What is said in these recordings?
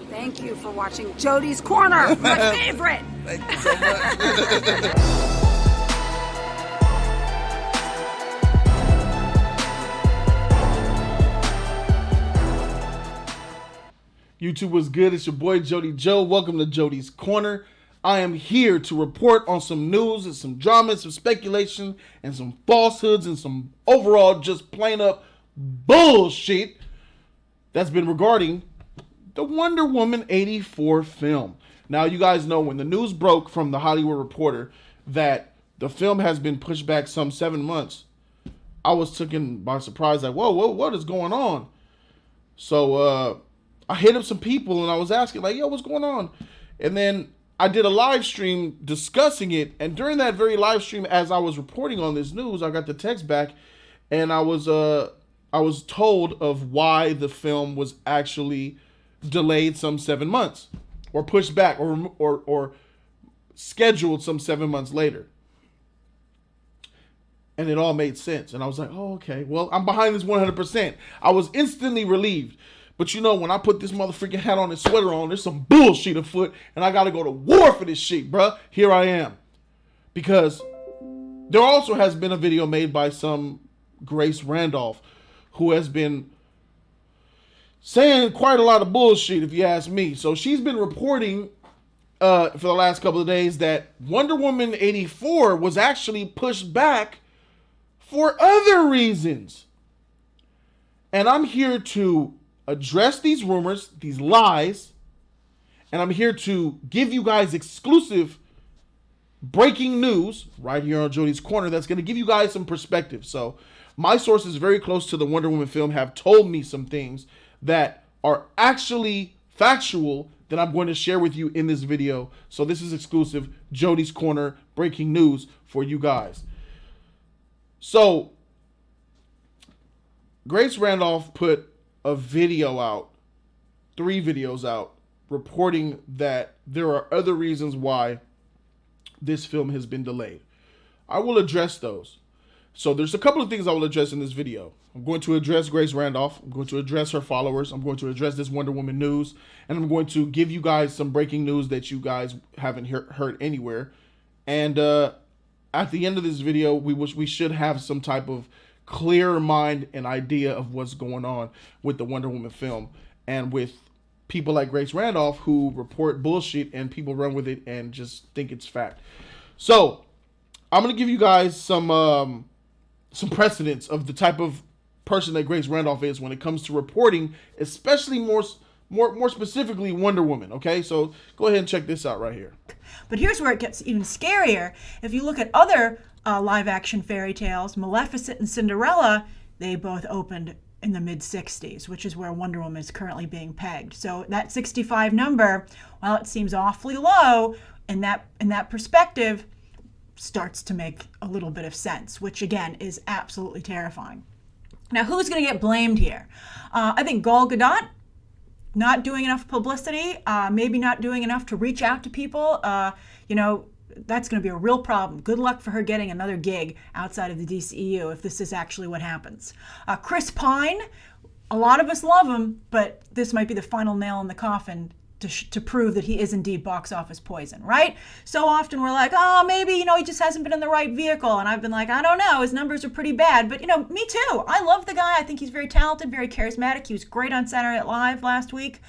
Thank you for watching Jody's Corner, my favorite. Thank you so much. YouTube was good. It's your boy Jody Joe. Welcome to Jody's Corner. I am here to report on some news and some drama and some speculation and some falsehoods and some overall just plain up bullshit that's been regarding the Wonder Woman 84 film. Now, you guys know when the news broke from the Hollywood Reporter that the film has been pushed back some 7 months, I was taken by surprise, like, whoa, what is going on? So, I hit up some people and I was asking, like, yo, what's going on? And then I did a live stream discussing it. And during that very live stream, as I was reporting on this news, I got the text back and I was told of why the film was actually delayed some 7 months or pushed back or scheduled some 7 months later. And it all made sense. And I was like, oh, okay, well, I'm behind this 100%. I was instantly relieved. But you know, when I put this motherfucking hat on and sweater on, there's some bullshit afoot, and I gotta go to war for this shit, bruh. Here I am. Because there also has been a video made by some Grace Randolph, who has been saying quite a lot of bullshit, if you ask me. So she's been reporting for the last couple of days that Wonder Woman 84 was actually pushed back for other reasons. And I'm here to address these rumors, these lies, and I'm here to give you guys exclusive breaking news right here on Jody's Corner that's going to give you guys some perspective. So my sources very close to the Wonder Woman film have told me some things that are actually factual that I'm going to share with you in this video. So this is exclusive Jody's Corner breaking news for you guys. So Grace Randolph put a video out, 3 videos out, reporting that there are other reasons why this film has been delayed. I will address those. So there's a couple of things I will address in this video. I'm going to address Grace Randolph. I'm going to address her followers. I'm going to address this Wonder Woman news. And I'm going to give you guys some breaking news that you guys haven't heard anywhere. And at the end of this video, we should have some type of clear mind and idea of what's going on with the Wonder Woman film and with people like Grace Randolph who report bullshit and people run with it and just think it's fact. So I'm going to give you guys some precedents of the type of person that Grace Randolph is when it comes to reporting, especially more specifically Wonder Woman. Okay, so go ahead and check this out right here. But here's where it gets even scarier. If you look at other live-action fairy tales, Maleficent and Cinderella, they both opened in the mid-60s, which is where Wonder Woman is currently being pegged. So that 65 number, while it seems awfully low, in that perspective, starts to make a little bit of sense, which again is absolutely terrifying. Now, who's going to get blamed here? I think Gal Gadot, not doing enough publicity, maybe not doing enough to reach out to people. That's going to be a real problem. Good luck for her getting another gig outside of the DCEU if this is actually what happens. Chris Pine, a lot of us love him, but this might be the final nail in the coffin to prove that he is indeed box office poison, right? So often we're like, oh, maybe, he just hasn't been in the right vehicle. And I've been like, I don't know, his numbers are pretty bad. But, me too. I love the guy. I think he's very talented, very charismatic. He was great on Saturday Night Live last week.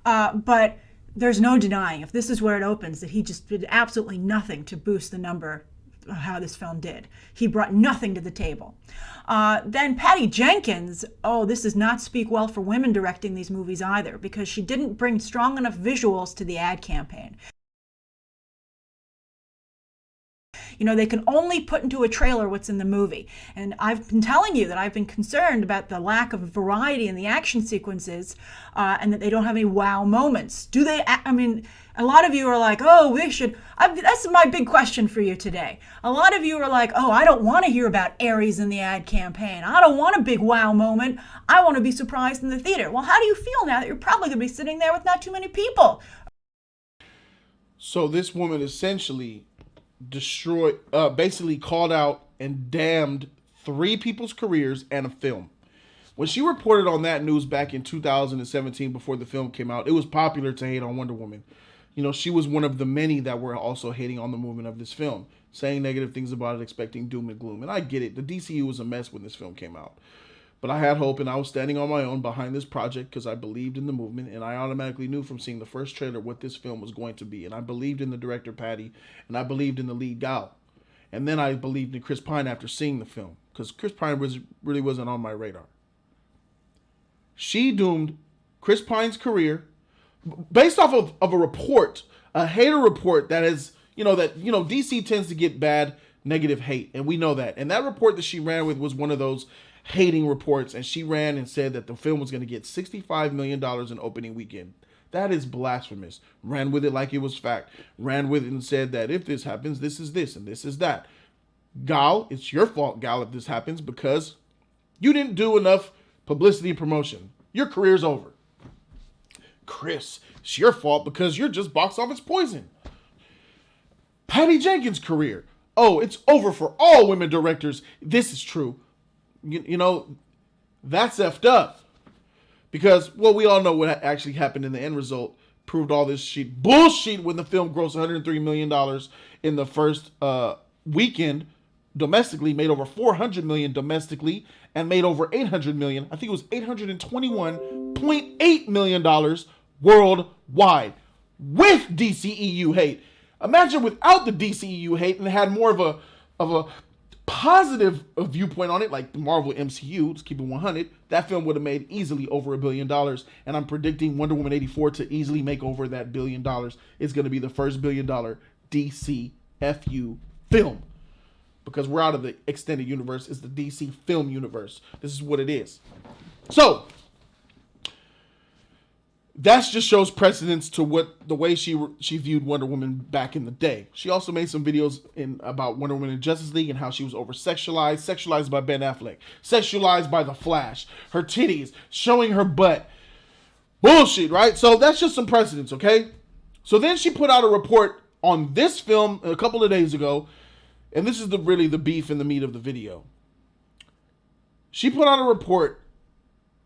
But there's no denying, if this is where it opens, that he just did absolutely nothing to boost the number of how this film did. He brought nothing to the table. Then Patty Jenkins, this does not speak well for women directing these movies either, because she didn't bring strong enough visuals to the ad campaign. They can only put into a trailer what's in the movie. And I've been telling you that I've been concerned about the lack of variety in the action sequences and that they don't have any wow moments. Do they? A lot of you are like, we should. That's my big question for you today. A lot of you are like, I don't want to hear about Ares in the ad campaign. I don't want a big wow moment. I want to be surprised in the theater. Well, how do you feel now that you're probably going to be sitting there with not too many people? So this woman essentially basically called out and damned 3 people's careers and a film. When she reported on that news back in 2017 before the film came out, it was popular to hate on Wonder Woman. You know, she was one of the many that were also hating on the movement of this film, saying negative things about it, expecting doom and gloom. And I get it. The DCU was a mess when this film came out. But I had hope, and I was standing on my own behind this project because I believed in the movement, and I automatically knew from seeing the first trailer what this film was going to be. And I believed in the director, Patty, and I believed in the lead, Gal. And then I believed in Chris Pine after seeing the film, because Chris Pine really wasn't on my radar. She doomed Chris Pine's career based off of a report, a hater report that is, DC tends to get bad, negative hate, and we know that. And that report that she ran with was one of those hating reports, and she ran and said that the film was going to get $65 million in opening weekend. That is blasphemous. Ran with it like it was fact. Ran with it and said that if this happens, this is this and this is that. Gal, it's your fault, Gal, if this happens, because you didn't do enough publicity and promotion. Your career's over. Chris, it's your fault because you're just box office poison. Patty Jenkins' career. Oh, it's over for all women directors. This is true. You know, that's effed up. Because, well, we all know what actually happened in the end result. Proved all this bullshit when the film grossed $103 million in the first weekend domestically, made over $400 million domestically, and made over $800 million. I think it was $821.8 million worldwide with DCEU hate. Imagine without the DCEU hate and had more of a positive viewpoint on it, like the Marvel MCU, let's keep it 100, that film would have made easily over $1 billion. And I'm predicting Wonder Woman 84 to easily make over that $1 billion. It's going to be the first $1 billion DCFU film. Because we're out of the extended universe. It's the DC film universe. This is what it is. So, that just shows precedence to the way she viewed Wonder Woman back in the day. She also made some videos about Wonder Woman in Justice League and how she was sexualized by Ben Affleck, sexualized by The Flash, her titties, showing her butt. Bullshit, right? So that's just some precedence, okay? So then she put out a report on this film a couple of days ago, and this is really the beef and the meat of the video. She put out a report.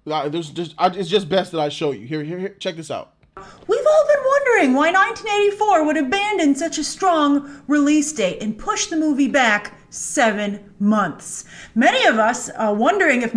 It's just best that I show you. Here, check this out. We've all been wondering why 1984 would abandon such a strong release date and push the movie back 7 months. Many of us wondering if,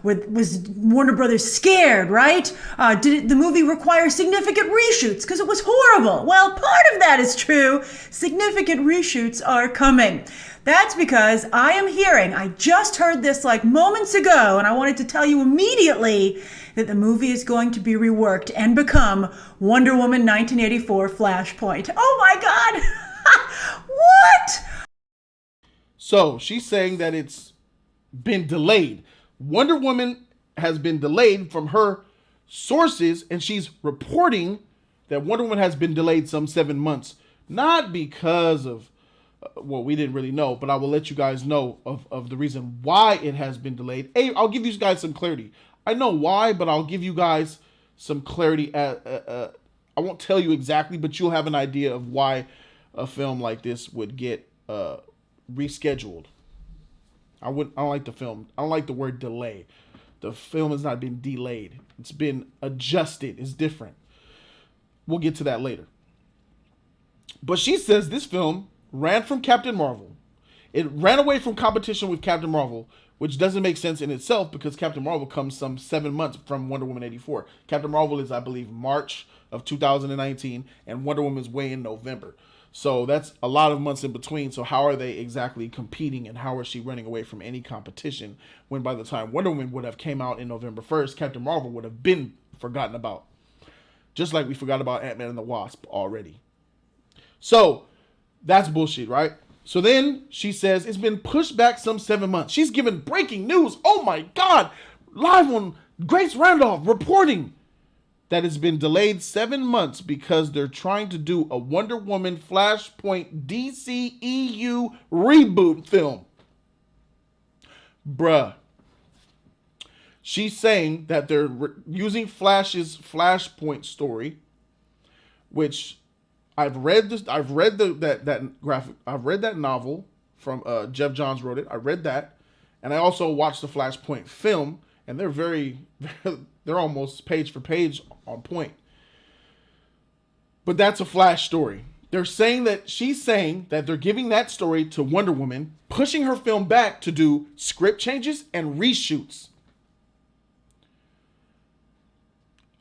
was Warner Brothers scared, right? Did the movie require significant reshoots because it was horrible? Well, part of that is true. Significant reshoots are coming. That's because I just heard this like moments ago, and I wanted to tell you immediately that the movie is going to be reworked and become Wonder Woman 1984 Flashpoint. Oh my God! What? So she's saying that it's been delayed. Wonder Woman has been delayed from her sources, and she's reporting that Wonder Woman has been delayed some 7 months. Not because of, we didn't really know, but I will let you guys know of the reason why it has been delayed. I'll give you guys some clarity. I know why, but I'll give you guys some clarity. I won't tell you exactly, but you'll have an idea of why a film like this would get rescheduled. I don't like the film. I don't like the word delay. The film has not been delayed. It's been adjusted. It's different. We'll get to that later. But she says this film ran from Captain Marvel. It ran away from competition with Captain Marvel, which doesn't make sense in itself because Captain Marvel comes some 7 months from Wonder Woman 84. Captain Marvel is, I believe, March of 2019, and Wonder Woman is way in November. So that's a lot of months in between. So how are they exactly competing, and how is she running away from any competition when by the time Wonder Woman would have came out in November 1st, Captain Marvel would have been forgotten about. Just like we forgot about Ant-Man and the Wasp already. So that's bullshit, right? So then she says it's been pushed back some 7 months. She's given breaking news. Oh my God. Live on Grace Randolph reporting that it's been delayed 7 months because they're trying to do a Wonder Woman Flashpoint DCEU reboot film. Bruh. She's saying that they're using Flash's Flashpoint story, which I've read that novel from Geoff Johns wrote it. I read that, and I also watched the Flashpoint film, and they're they're almost page for page on point. But that's a Flash story. She's saying that they're giving that story to Wonder Woman, pushing her film back to do script changes and reshoots.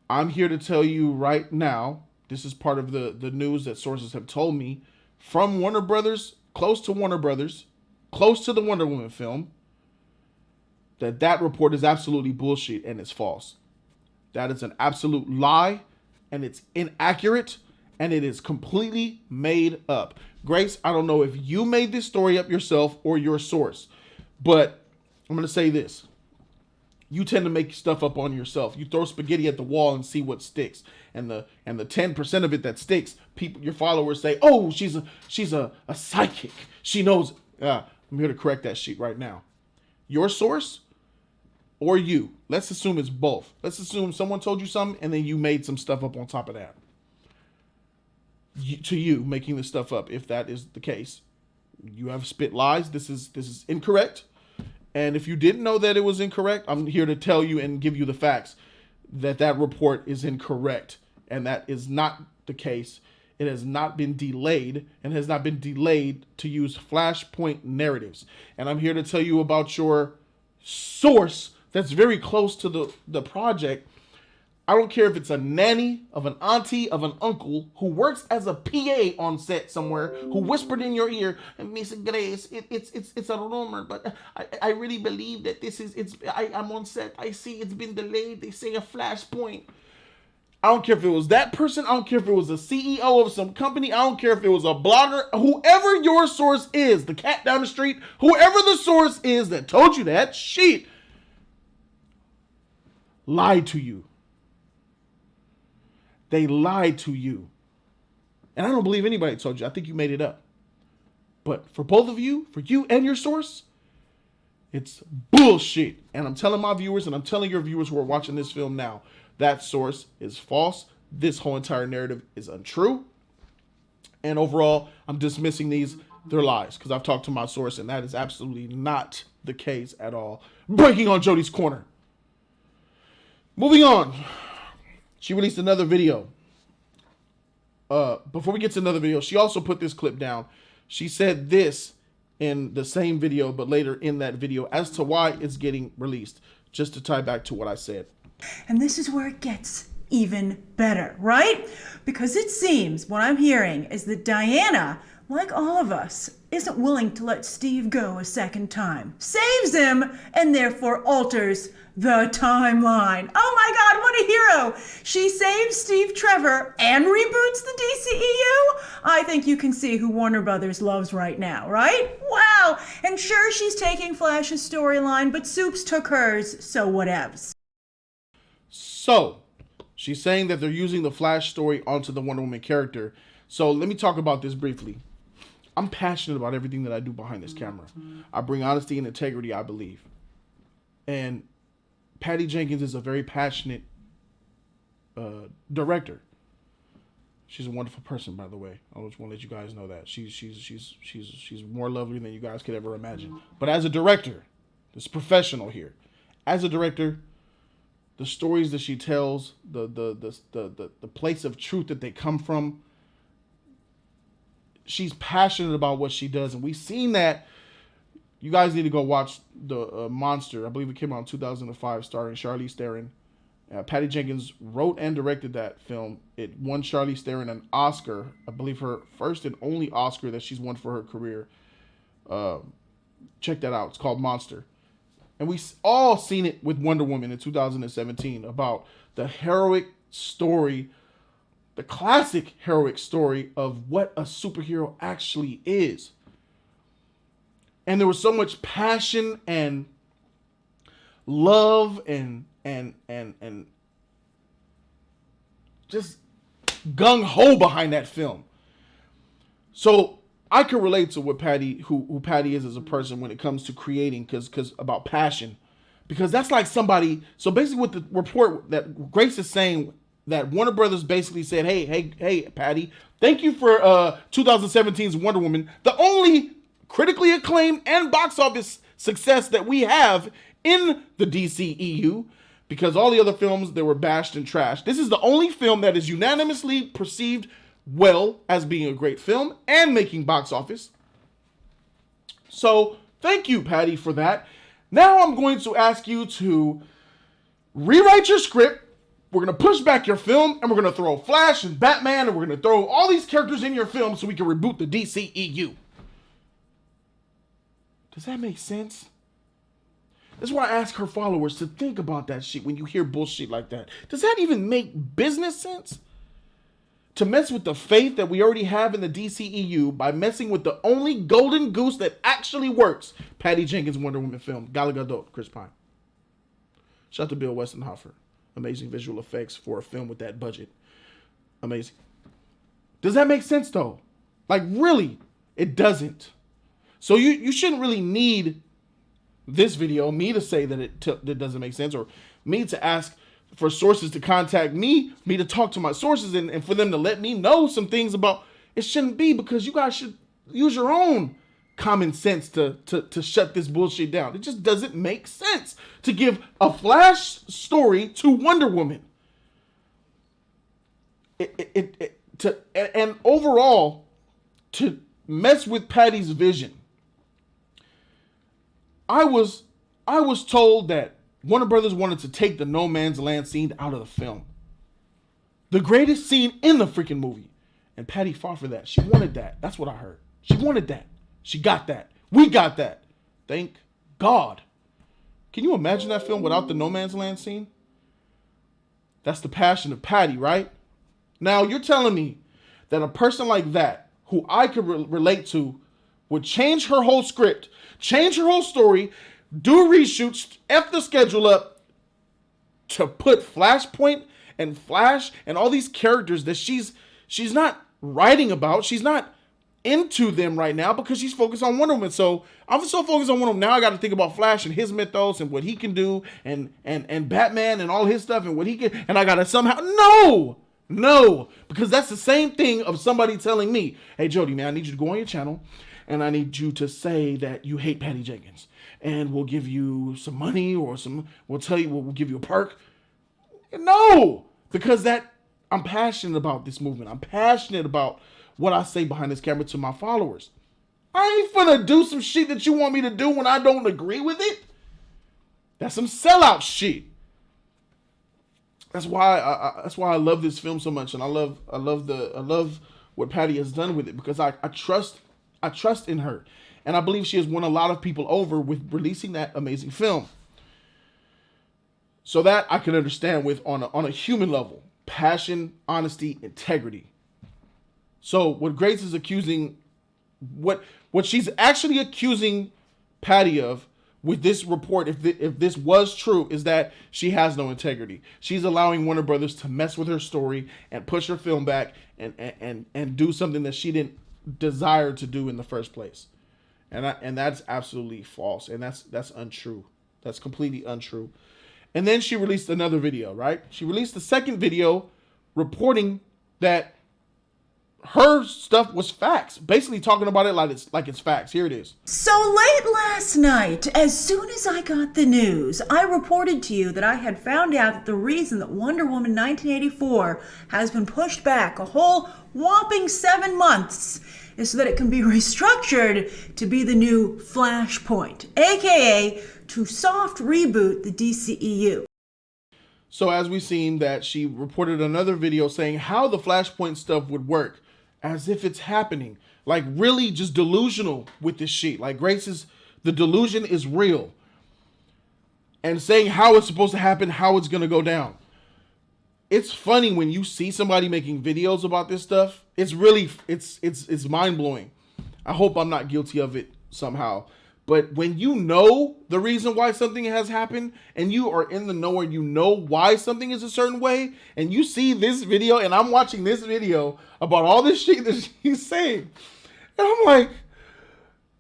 I'm here to tell you right now, this is part of the news that sources have told me from Warner Brothers, close to Warner Brothers, close to the Wonder Woman film, that report is absolutely bullshit and it's false. That is an absolute lie, and it's inaccurate, and it is completely made up. Grace, I don't know if you made this story up yourself or your source, but I'm going to say this. You tend to make stuff up on yourself. You throw spaghetti at the wall and see what sticks. And the 10% of it that sticks, your followers say, "Oh, she's a psychic. She knows." I'm here to correct that shit right now. Your source or you. Let's assume it's both. Let's assume someone told you something and then you made some stuff up on top of that. To you, making this stuff up, if that is the case, you have spit lies. This is incorrect. And if you didn't know that it was incorrect, I'm here to tell you and give you the facts that report is incorrect, and that is not the case. It has not been delayed, and has not been delayed to use Flashpoint narratives. And I'm here to tell you about your source that's very close to the project. I don't care if it's a nanny, of an auntie, of an uncle who works as a PA on set somewhere, who whispered in your ear, "Miss Grace, it's a rumor, but I really believe that I'm on set. I see it's been delayed. They say a Flashpoint." I don't care if it was that person. I don't care if it was a CEO of some company. I don't care if it was a blogger. Whoever your source is, the cat down the street, whoever the source is that told you that shit, lied to you. They lied to you. And I don't believe anybody told you. I think you made it up. But for both of you, for you and your source, it's bullshit. And I'm telling my viewers, and I'm telling your viewers who are watching this film now, that source is false. This whole entire narrative is untrue. And overall, I'm dismissing they're lies, because I've talked to my source, and that is absolutely not the case at all. Breaking on Jody's corner. Moving on. She released another video. Before we get to another video, she also put this clip down. She said this in the same video, but later in that video, as to why it's getting released, just to tie back to what I said. And this is where it gets even better, right? Because it seems, what I'm hearing is that Diana, like all of us, isn't willing to let Steve go a second time. Saves him, and therefore alters the timeline. Oh my God, what a hero! She saves Steve Trevor and reboots the DCEU? I think you can see who Warner Brothers loves right now, right? Wow! And sure, she's taking Flash's storyline, but Soups took hers, so whatevs. So, she's saying that they're using the Flash story onto the Wonder Woman character. So let me talk about this briefly. I'm passionate about everything that I do behind this camera. I bring honesty and integrity, I believe. And Patty Jenkins is a very passionate director. She's a wonderful person, by the way. I just want to let you guys know that. She's more lovely than you guys could ever imagine. But as a director, this professional here, as a director, the stories that she tells, the place of truth that they come from, she's passionate about what she does, and we've seen that. You guys need to go watch the Monster. I believe it came out in 2005, starring Charlize Theron. Patty Jenkins wrote and directed that film. It won Charlize Theron an Oscar, I believe her first and only Oscar that she's won for her career. Check that out. It's called Monster. And we all seen it with Wonder Woman in 2017 about the heroic story, the classic heroic story of what a superhero actually is. And there was so much passion and love and just gung-ho behind that film. So I can relate to what Patty, who Patty is as a person when it comes to creating, because about passion. Because that's like somebody, so basically what the report that Grace is saying, that Warner Brothers basically said, hey, Patty, thank you for 2017's Wonder Woman. The only critically acclaimed and box office success that we have in the DCEU, because all the other films, they were bashed and trashed. This is the only film that is unanimously perceived well as being a great film and making box office. So thank you, Patty, for that. Now I'm going to ask you to rewrite your script. We're going to push back your film, and we're going to throw Flash and Batman, and we're going to throw all these characters in your film so we can reboot the DCEU. Does that make sense? That's why I ask her followers to think about that shit when you hear bullshit like that. Does that even make business sense? To mess with the faith that we already have in the DCEU by messing with the only golden goose that actually works. Patty Jenkins Wonder Woman film. Gal Gadot, Chris Pine. Shout out to Bill Westenhofer. Amazing visual effects for a film with that budget. Amazing. Does that make sense though? Like really, it doesn't. So you shouldn't really need this video, me to say that it doesn't make sense, or me to ask for sources to contact me to talk to my sources and for them to let me know some things about it. Shouldn't be, because you guys should use your own common sense to shut this bullshit down. It just doesn't make sense to give a Flash story to Wonder Woman. And overall, to mess with Patty's vision. I was told that Warner Brothers wanted to take the No Man's Land scene out of the film. The greatest scene in the freaking movie. And Patty fought for that. She wanted that. That's what I heard. She wanted that. She got that. We got that. Thank God. Can you imagine that film without the No Man's Land scene? That's the passion of Patty, right? Now, you're telling me that a person like that, who I could relate to, would change her whole script, change her whole story, do reshoots, F the schedule up, to put Flashpoint and Flash and all these characters that she's not writing about. She's not into them right now because she's focused on Wonder Woman. So I'm so focused on Wonder Woman. Now I got to think about Flash and his mythos and what he can do, and Batman and all his stuff and what he can, and I got to somehow, no, because that's the same thing of somebody telling me, hey, Jody, man, I need you to go on your channel and I need you to say that you hate Patty Jenkins, and we'll give you some money, or we'll give you a perk. No, because I'm passionate about this movement. I'm passionate about what I say behind this camera to my followers. I ain't finna do some shit that you want me to do when I don't agree with it. That's some sellout shit. That's why I love this film so much, and I love what Patty has done with it, because I trust in her, and I believe she has won a lot of people over with releasing that amazing film. So that I can understand with on a human level, passion, honesty, integrity. So what Grace is accusing, what she's actually accusing Patty of with this report, if this was true, is that she has no integrity. She's allowing Warner Brothers to mess with her story and push her film back and do something that she didn't desire to do in the first place. And that's absolutely false, and that's untrue. That's completely untrue. And then she released another video, right? She released the second video reporting that her stuff was facts, basically talking about it like it's facts. Here it is. So late last night, as soon as I got the news, I reported to you that I had found out that the reason that Wonder Woman 1984 has been pushed back a whole whopping 7 months is so that it can be restructured to be the new Flashpoint, aka to soft reboot the DCEU. So as we've seen that she reported another video saying how the Flashpoint stuff would work, as if it's happening, like really just delusional with this shit. Like the delusion is real, and saying how it's supposed to happen, how it's gonna go down. It's funny when you see somebody making videos about this stuff. It's really, it's mind blowing. I hope I'm not guilty of it somehow. But when you know the reason why something has happened, and you are in the know, or you know why something is a certain way, and you see this video, and I'm watching this video about all this shit that she's saying, and I'm like,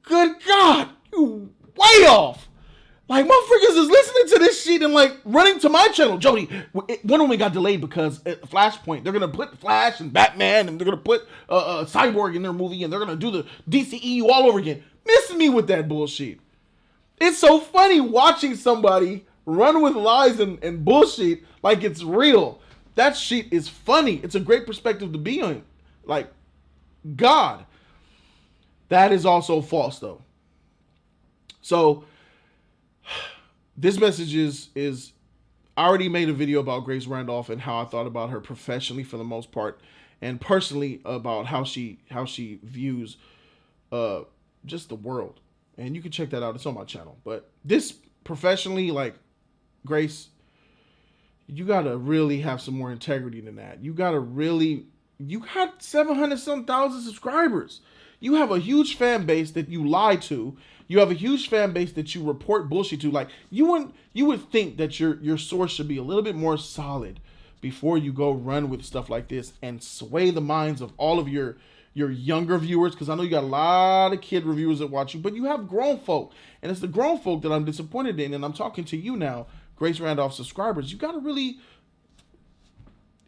good God, you way off. Like, motherfuckers is listening to this shit and like running to my channel. Jody, Wonder Woman got delayed because Flashpoint, they're gonna put Flash and Batman, and they're gonna put Cyborg in their movie, and they're gonna do the DCEU all over again. Missing me with that bullshit. It's so funny watching somebody run with lies and bullshit like it's real. That shit is funny. It's a great perspective to be on. Like, God. That is also false, though. So, this message is I already made a video about Grace Randolph and how I thought about her professionally for the most part, and personally about how she views just the world. And you can check that out. It's on my channel. But this professionally, like, Grace, you got to really have some more integrity than that. You got 700 some thousand subscribers. You have a huge fan base that you lie to. You have a huge fan base that you report bullshit to. Like, you would think that your source should be a little bit more solid before you go run with stuff like this and sway the minds of all of your younger viewers, because I know you got a lot of kid reviewers that watch you, but you have grown folk, and it's the grown folk that I'm disappointed in. And I'm talking to you now, Grace Randolph subscribers. You got to really,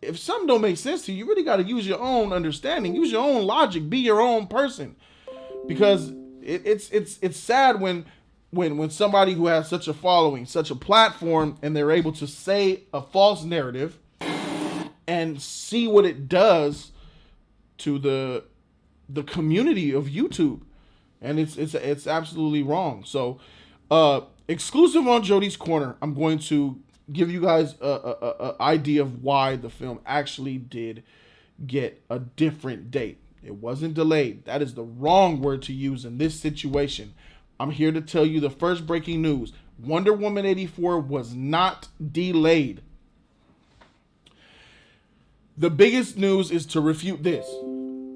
if something don't make sense to you, you really got to use your own understanding, use your own logic, be your own person, because it's sad when somebody who has such a following, such a platform, and they're able to say a false narrative and see what it does to the community of YouTube, and it's absolutely wrong. So, exclusive on Jody's Corner, I'm going to give you guys a idea of why the film actually did get a different date. It wasn't delayed. That is the wrong word to use in this situation. I'm here to tell you the first breaking news. Wonder Woman 84 was not delayed. The biggest news is to refute this.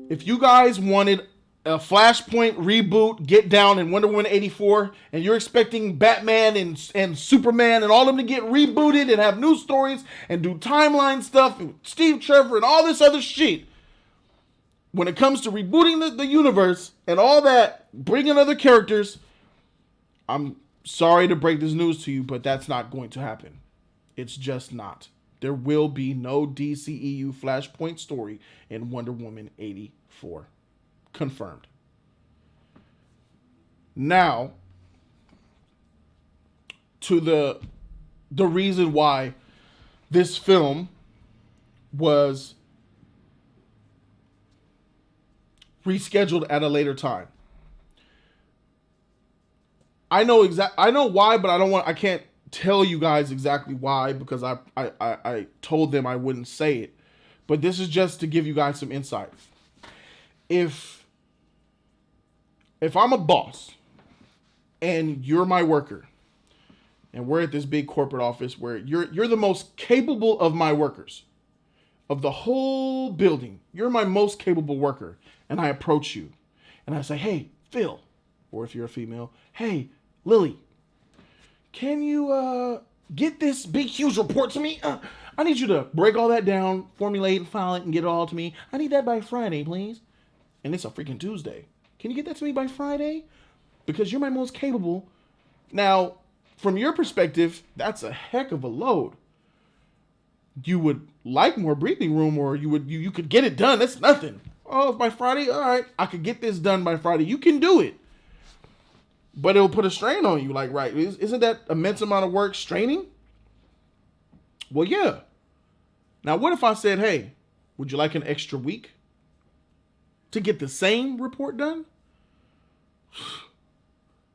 If you guys wanted a Flashpoint reboot, get down in Wonder Woman 84, and you're expecting Batman and Superman and all of them to get rebooted and have new stories and do timeline stuff and Steve Trevor and all this other shit, when it comes to rebooting the universe and all that, bringing other characters, I'm sorry to break this news to you, but that's not going to happen. It's just not. There will be no DCEU Flashpoint story in Wonder Woman 84. Confirmed. Now, to the reason why this film was rescheduled at a later time. I know why, but I can't tell you guys exactly why, because I told them I wouldn't say it. But this is just to give you guys some insight. If I'm a boss and you're my worker, and we're at this big corporate office where you're the most capable of my workers, of the whole building, you're my most capable worker, and I approach you and I say, hey, Phil, or if you're a female, hey, Lily, can you get this big, huge report to me? I need you to break all that down, formulate and file it and get it all to me. I need that by Friday, please. And it's a freaking Tuesday. Can you get that to me by Friday? Because you're my most capable. Now, from your perspective, that's a heck of a load. You would like more breathing room, or you could get it done. That's nothing. Oh, by Friday? All right. I could get this done by Friday. You can do it. But it'll put a strain on you. Like, right, isn't that immense amount of work straining? Well, yeah. Now, what if I said, hey, would you like an extra week to get the same report done?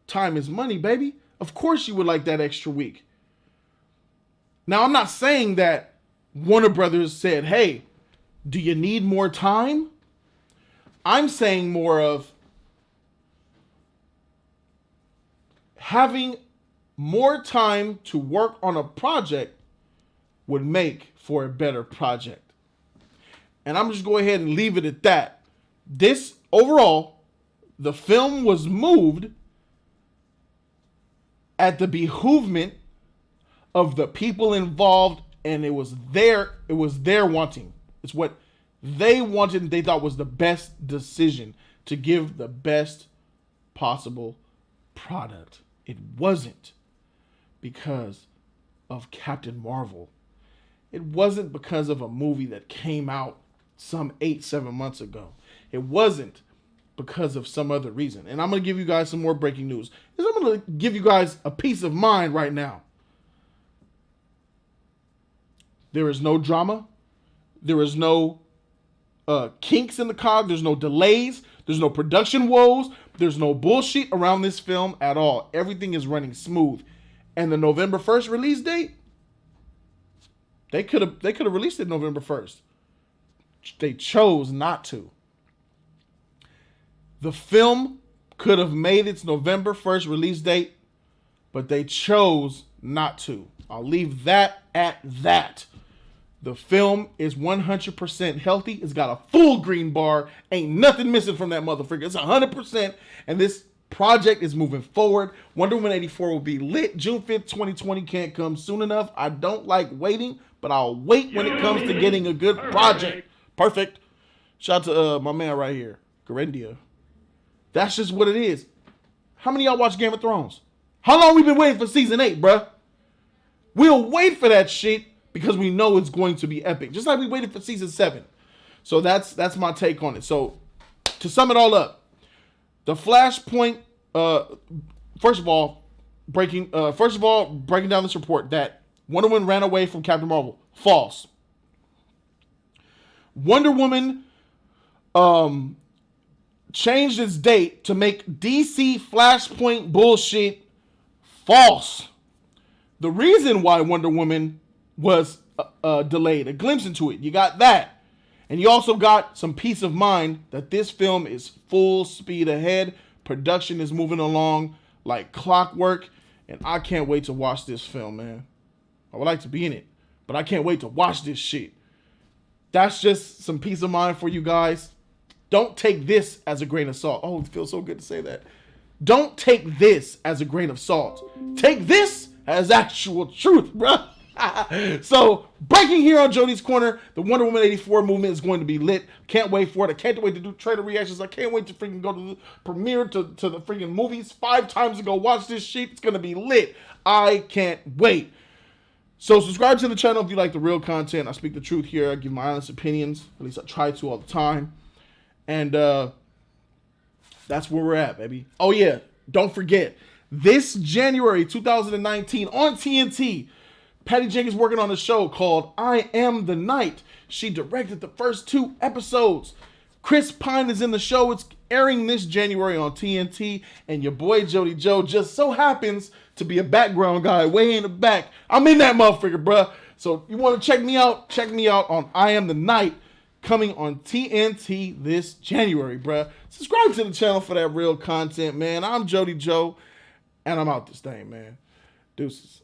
Time is money, baby. Of course you would like that extra week. Now, I'm not saying that Warner Brothers said, hey, do you need more time? I'm saying more of having more time to work on a project would make for a better project. And I'm just going to go ahead and leave it at that. This, overall, the film was moved at the behoovement of the people involved, and it was their wanting. It's what they wanted and they thought was the best decision to give the best possible product. It wasn't because of Captain Marvel. It wasn't because of a movie that came out some 8-7 months ago. It wasn't because of some other reason. And I'm going to give you guys some more breaking news. I'm going to give you guys a peace of mind right now. There is no drama. There is no kinks in the cog. There's no delays. There's no production woes. There's no bullshit around this film at all. Everything is running smooth. And the November 1st release date, they could have released it November 1st. They chose not to. The film could have made its November 1st release date, but they chose not to. I'll leave that at that. The film is 100% healthy. It's got a full green bar. Ain't nothing missing from that motherfucker. It's 100%. And this project is moving forward. Wonder Woman 84 will be lit. June 5th, 2020 can't come soon enough. I don't like waiting, but I'll wait when it comes to getting a good project. Perfect. Shout out to my man right here, Garandia. That's just what it is. How many of y'all watch Game of Thrones? How long we been waiting for season 8, bruh? We'll wait for that shit because we know it's going to be epic. Just like we waited for season 7. So that's my take on it. So to sum it all up, the Flashpoint, first of all, breaking down this report that Wonder Woman ran away from Captain Marvel. False. Wonder Woman changed its date to make DC Flashpoint bullshit. False. The reason why Wonder Woman was delayed, a glimpse into it, you got that. And you also got some peace of mind that this film is full speed ahead. Production is moving along like clockwork. And I can't wait to watch this film, man. I would like to be in it, but I can't wait to watch this shit. That's just some peace of mind for you guys. Don't take this as a grain of salt. Oh, it feels so good to say that. Don't take this as a grain of salt. Take this as actual truth, bruh. So, breaking here on Jody's Corner, the Wonder Woman 84 movement is going to be lit. Can't wait for it. I can't wait to do trailer reactions. I can't wait to freaking go to the premiere, to the freaking movies 5 times to go watch this shit. It's going to be lit. I can't wait. So, subscribe to the channel if you like the real content. I speak the truth here. I give my honest opinions. At least I try to all the time. And that's where we're at, baby. Oh, yeah. Don't forget. This January 2019 on TNT, Patty Jenkins working on a show called I Am the Night. She directed the first 2 episodes. Chris Pine is in the show. It's airing this January on TNT. And your boy Jody Joe just so happens to be a background guy way in the back. I'm in that motherfucker, bruh. So you want to check me out? Check me out on I Am the Night, coming on TNT this January, bruh. Subscribe to the channel for that real content, man. I'm Jody Joe, and I'm out this thing, man. Deuces.